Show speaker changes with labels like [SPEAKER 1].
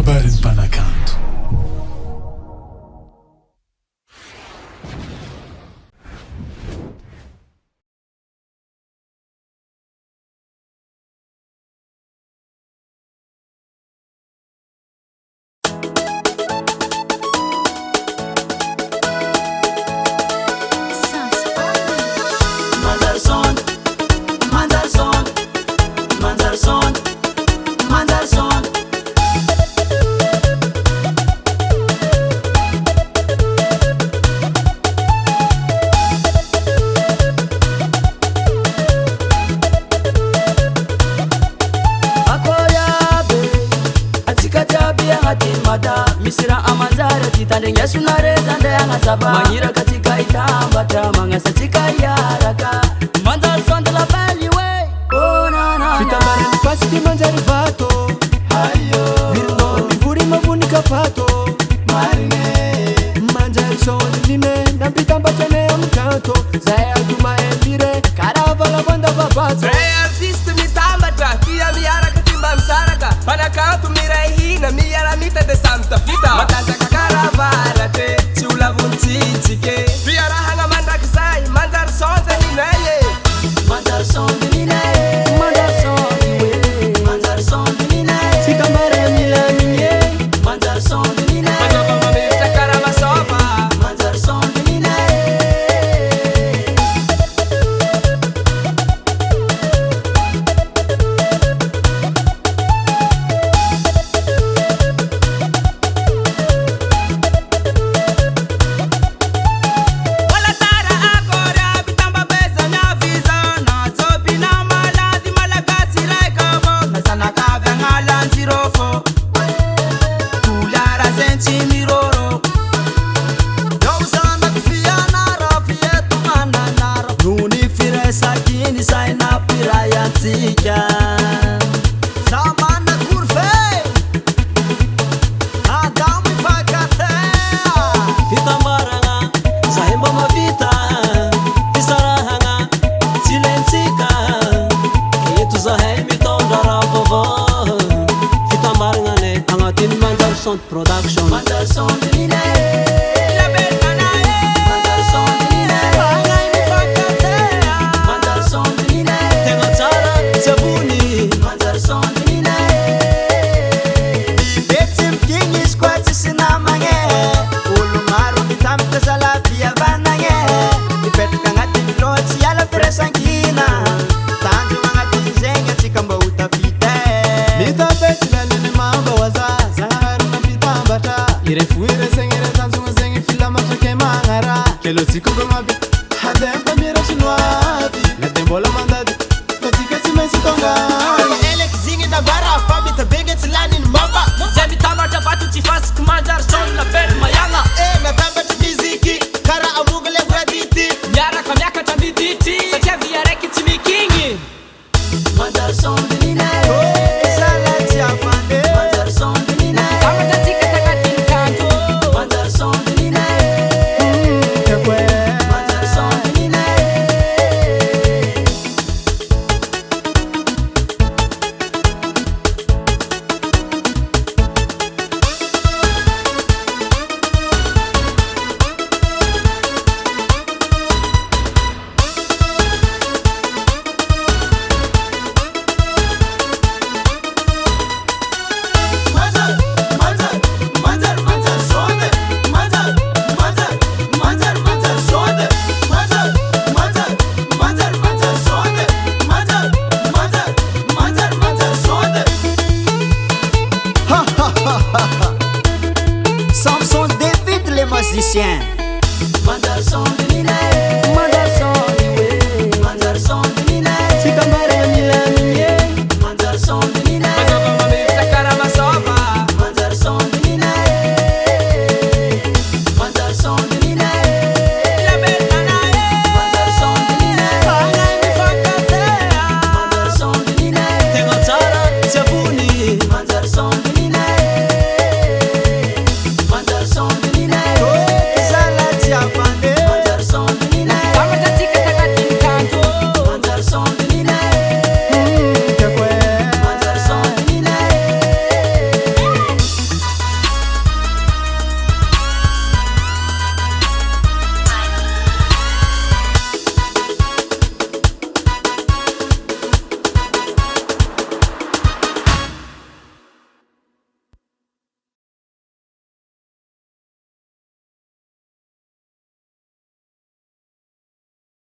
[SPEAKER 1] Kabaron'Ny Mpanakanto.
[SPEAKER 2] Misira Manj'Art itandenya sunareza ndayanga zaba Hira katika itambata mangasa tikayaraka Manj'Art de la belle way oh na na
[SPEAKER 3] Fitamare nipasiti manjari vato hayo Virno nivuri mavunika pato marine Manj'Art nime nampitambata neo mkanto Zaya duma embire karavala vanda vabato
[SPEAKER 4] Zay artiste mitambata kia miara katimba msaraka Mpanakanto mirahina miara mita de santa fita Matata kakaravara te chula vuntitike Fiara hanga Madagascar Manj'Art ni naye
[SPEAKER 2] Manj'Art ni naye Manj'Art ni Manj'Art ni naye
[SPEAKER 3] Fitamare mila minye
[SPEAKER 2] Manj'Art ni naye
[SPEAKER 4] Masoba mabita karama soba
[SPEAKER 2] Manj'Art ni naye Sakini saina piraya tika Samana kurfe Adamu fakatea Fitambaranga Zahimba mavita Fisarahanga Silentika Itu zahimi tondara povo Fitambaranga ne Angatin Manj'Art production Manj'Art ni naye
[SPEAKER 3] Irefuire sengere tanzungu zengi fila matake mangara Kelo tiku gomabi Hademba mira chinuabi Natembola mandadi Fatika simesi tongani
[SPEAKER 4] Elek zingi na bara Fami tabenge tilani ni mamba Zemi tamata batu tifasi Manj'Art la belle mayanga na tamba tibiziki Kara amugale vraditi Yara kamyaka tambiditi Sakia viyareki timikingi
[SPEAKER 2] Manj'Art ni naye
[SPEAKER 3] Salati afande
[SPEAKER 2] Manj'Art ni naye Manj'Art ni naye Manj'Art ni naye
[SPEAKER 5] Samson défie les musiciens.